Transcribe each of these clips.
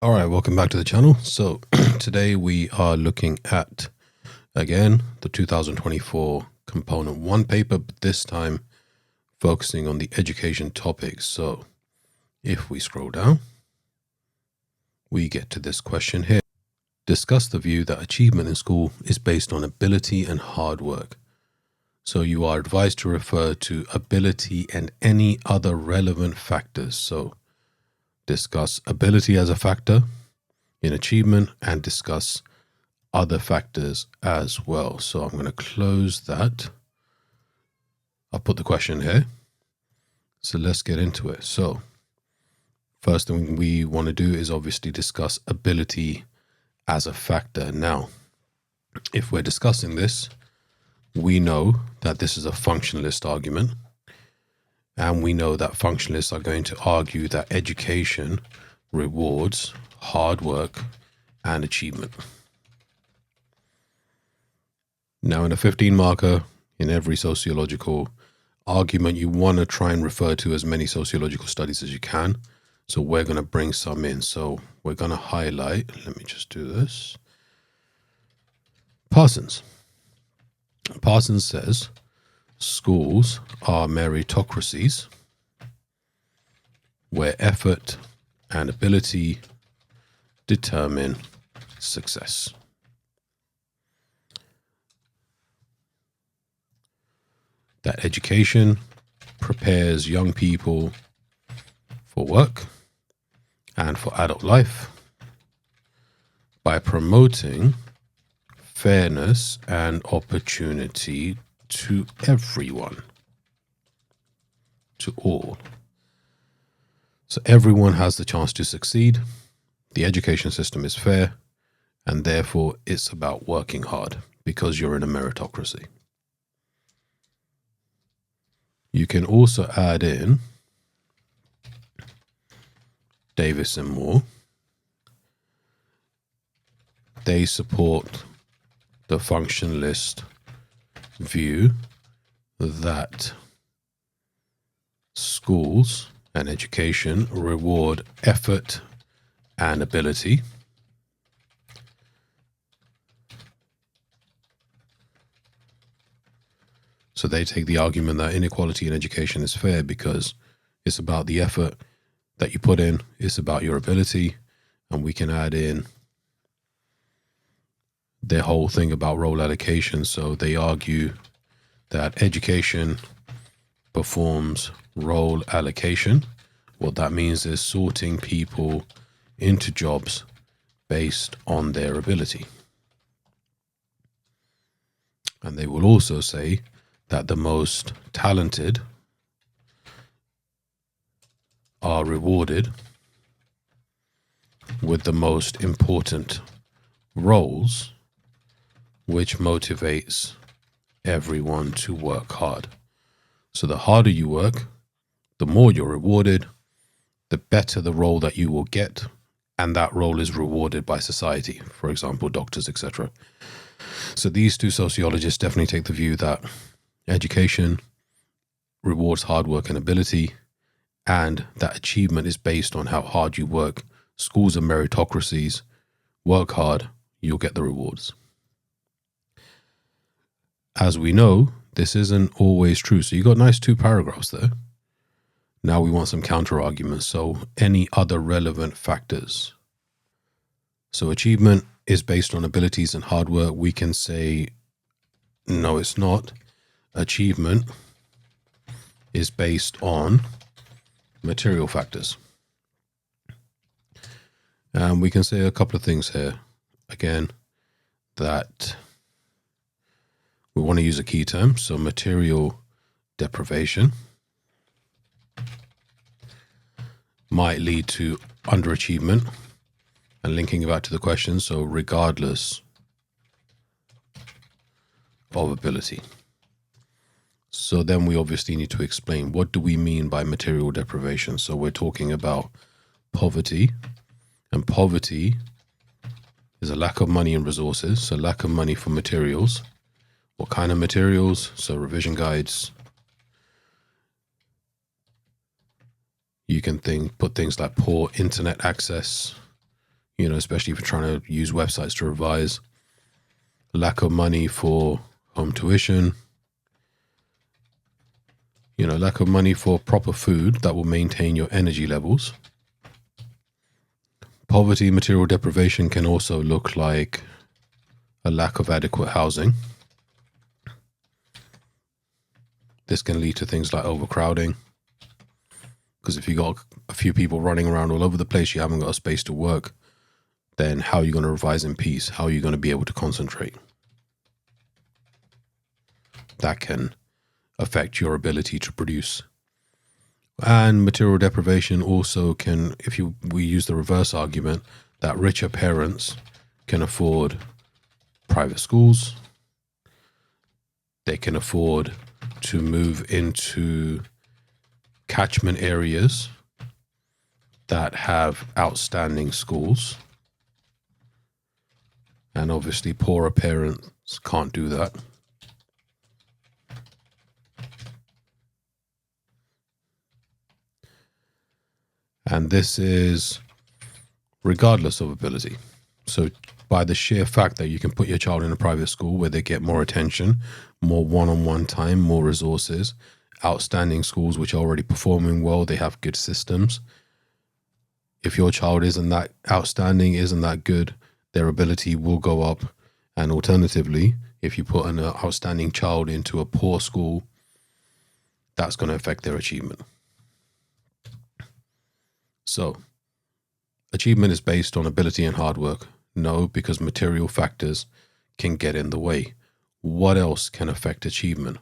All right, welcome back to the channel. So today we are looking at, again, the 2024 component 1 paper, but this time focusing on the education topic. So if we scroll down, we get to this question here. Discuss the view that achievement in school is based on ability and hard work. So you are advised to refer to ability and any other relevant factors. So discuss ability as a factor in achievement and discuss other factors as well. So I'm going to close that. I'll put the question here. So let's get into it. So first thing we want to do is obviously discuss ability as a factor. Now, if we're discussing this, we know that this is a functionalist argument. And we know that functionalists are going to argue that education rewards hard work and achievement. Now, in a 15 marker, in every sociological argument, you want to try and refer to as many sociological studies as you can. So we're going to bring some in. So we're going to highlight, let me just do this. Parsons. Parsons says schools are meritocracies where effort and ability determine success. That education prepares young people for work and for adult life by promoting fairness and opportunity to everyone, to all. So everyone has the chance to succeed. The education system is fair, and therefore it's about working hard because you're in a meritocracy. You can also add in Davis and Moore. They support the functionalist view that schools and education reward effort and ability. So they take the argument that inequality in education is fair because it's about the effort that you put in, it's about your ability, and we can add in their whole thing about role allocation. So they argue that education performs role allocation. What that means is sorting people into jobs based on their ability. And they will also say that the most talented are rewarded with the most important roles, which motivates everyone to work hard. So the harder you work, the more you're rewarded, the better the role that you will get, and that role is rewarded by society, for example, doctors, etc. So these two sociologists definitely take the view that education rewards hard work and ability, and that achievement is based on how hard you work. Schools are meritocracies. Work hard, you'll get the rewards. As we know, this isn't always true. So you got nice 2 paragraphs there. Now we want some counter arguments. So any other relevant factors. So achievement is based on abilities and hard work. We can say, no, it's not. Achievement is based on material factors. And we can say a couple of things here. Again, that we want to use a key term. So material deprivation might lead to underachievement, and linking back to the question, so regardless of ability. So then we obviously need to explain, what do we mean by material deprivation? So we're talking about poverty, and poverty is a lack of money and resources, so lack of money for materials. What kind of materials? So revision guides. You can put things like poor internet access, especially if you're trying to use websites to revise. Lack of money for home tuition. Lack of money for proper food that will maintain your energy levels. Poverty, material deprivation can also look like a lack of adequate housing. This can lead to things like overcrowding, because if you got a few people running around all over the place, you haven't got a space to work, then how are you going to revise in peace? How are you going to be able to concentrate? That can affect your ability to produce. And material deprivation also can, we use the reverse argument, that richer parents can afford private schools. They can afford to move into catchment areas that have outstanding schools. And obviously poorer parents can't do that. And this is regardless of ability. So by the sheer fact that you can put your child in a private school where they get more attention, more one-on-one time, more resources, outstanding schools which are already performing well, they have good systems. If your child isn't that outstanding, isn't that good, their ability will go up. And alternatively, if you put an outstanding child into a poor school, that's going to affect their achievement. So, achievement is based on ability and hard work. No, because material factors can get in the way. What else can affect achievement?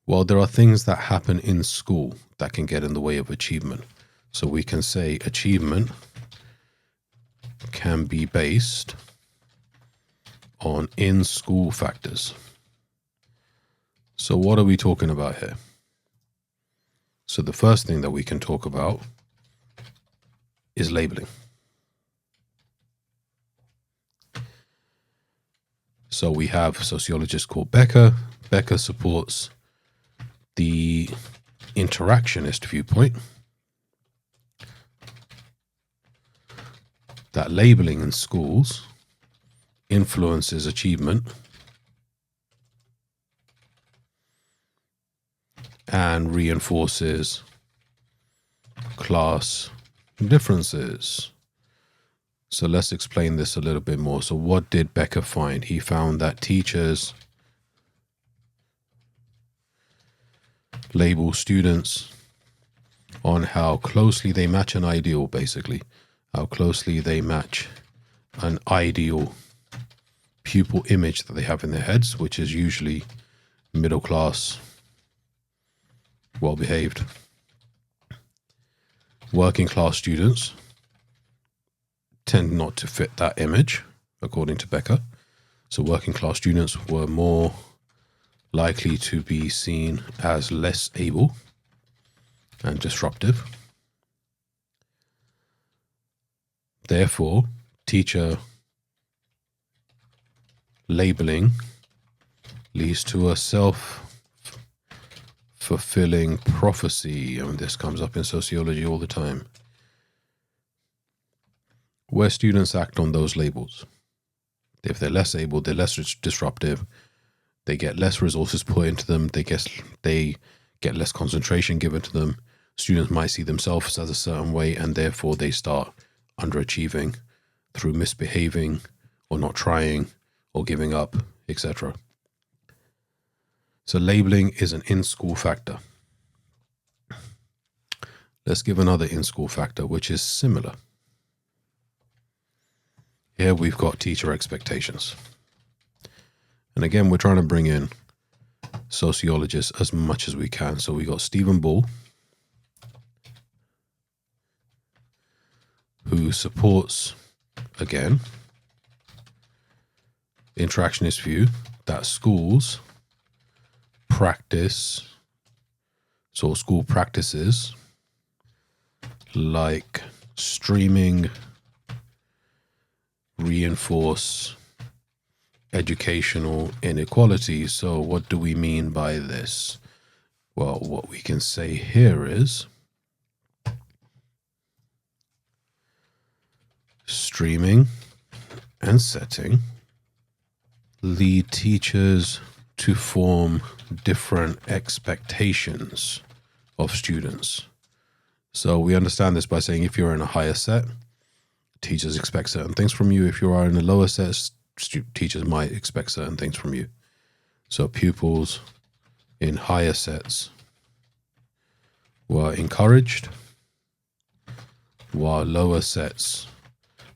Well, there are things that happen in school that can get in the way of achievement. So we can say achievement can be based on in-school factors. So what are we talking about here? So the first thing that we can talk about is labeling. So we have a sociologist called Becker. Becker supports the interactionist viewpoint that labeling in schools influences achievement and reinforces class differences. So let's explain this a little bit more. So what did Becker find? He found that teachers label students on how closely they match an ideal, basically. How closely they match an ideal pupil image that they have in their heads, which is usually middle class, well-behaved. Working class students tend not to fit that image, according to Becker. So working class students were more likely to be seen as less able and disruptive. Therefore, teacher labeling leads to a self-fulfilling prophecy. I mean, this comes up in sociology all the time, where students act on those labels. If they're less able, they're less disruptive, they get less resources put into them, they get less concentration given to them. Students might see themselves as a certain way, and therefore they start underachieving through misbehaving or not trying or giving up, etc. So labeling is an in-school factor. Let's give another in-school factor, which is similar. Here we've got teacher expectations. And again, we're trying to bring in sociologists as much as we can. So we got Stephen Bull, who supports, again, the interactionist view that schools practice, so school practices like streaming reinforce educational inequality. So what do we mean by this? Well, what we can say here is streaming and setting lead teachers to form different expectations of students. So we understand this by saying if you're in a higher set, teachers expect certain things from you. If you are in a lower set, teachers might expect certain things from you. So pupils in higher sets were encouraged, while lower sets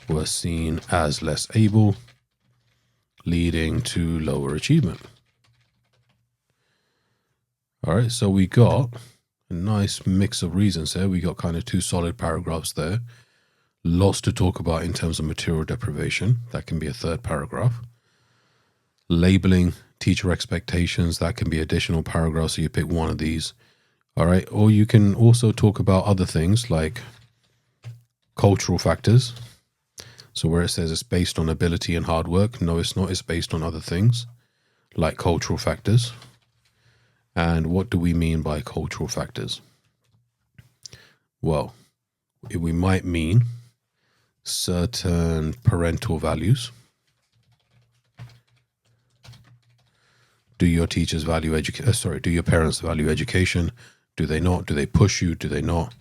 were seen as less able, leading to lower achievement. All right, so we got a nice mix of reasons there. We got kind of two solid paragraphs there. Lots to talk about in terms of material deprivation. That can be a third paragraph. Labeling teacher expectations. That can be additional paragraphs. So you pick one of these. All right. Or you can also talk about other things like cultural factors. So where it says it's based on ability and hard work. No, it's not. It's based on other things like cultural factors. And what do we mean by cultural factors? Well, we might mean certain parental values. Do your teachers value education? Do your parents value education? Do they not? Do they push you? Do they not?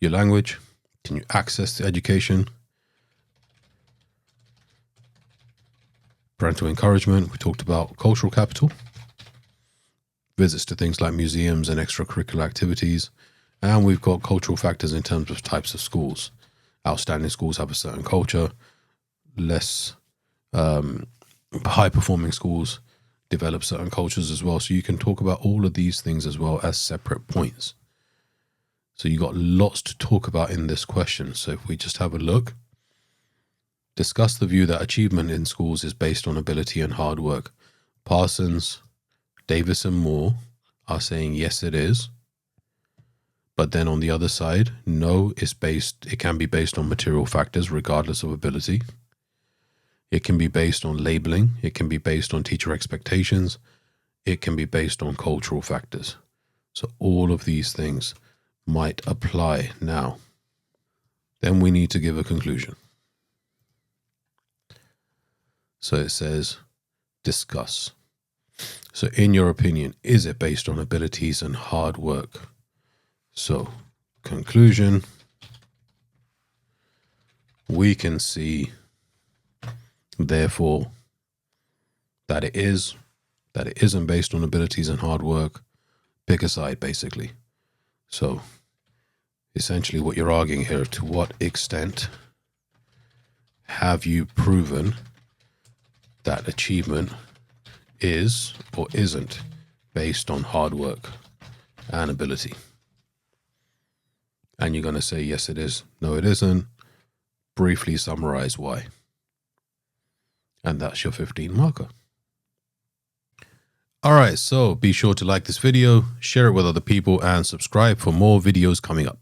Your language. Can you access the education? Parental encouragement. We talked about cultural capital. Visits to things like museums and extracurricular activities. And we've got cultural factors in terms of types of schools. Outstanding schools have a certain culture. Less high-performing schools develop certain cultures as well. So you can talk about all of these things as well as separate points. So you got lots to talk about in this question. So if we just have a look, discuss the view that achievement in schools is based on ability and hard work. Parsons, Davis and Moore are saying, yes, it is. But then on the other side, no, it can be based on material factors regardless of ability. It can be based on labeling. It can be based on teacher expectations. It can be based on cultural factors. So all of these things might apply now. Then we need to give a conclusion. So it says, discuss. So in your opinion, is it based on abilities and hard work? So conclusion, we can see, therefore, that it isn't based on abilities and hard work. Pick a side, basically. So essentially what you're arguing here, to what extent have you proven that achievement is or isn't based on hard work and ability? And you're going to say, yes, it is. No, it isn't. Briefly summarize why. And that's your 15 marker. All right, so be sure to like this video, share it with other people, and subscribe for more videos coming up.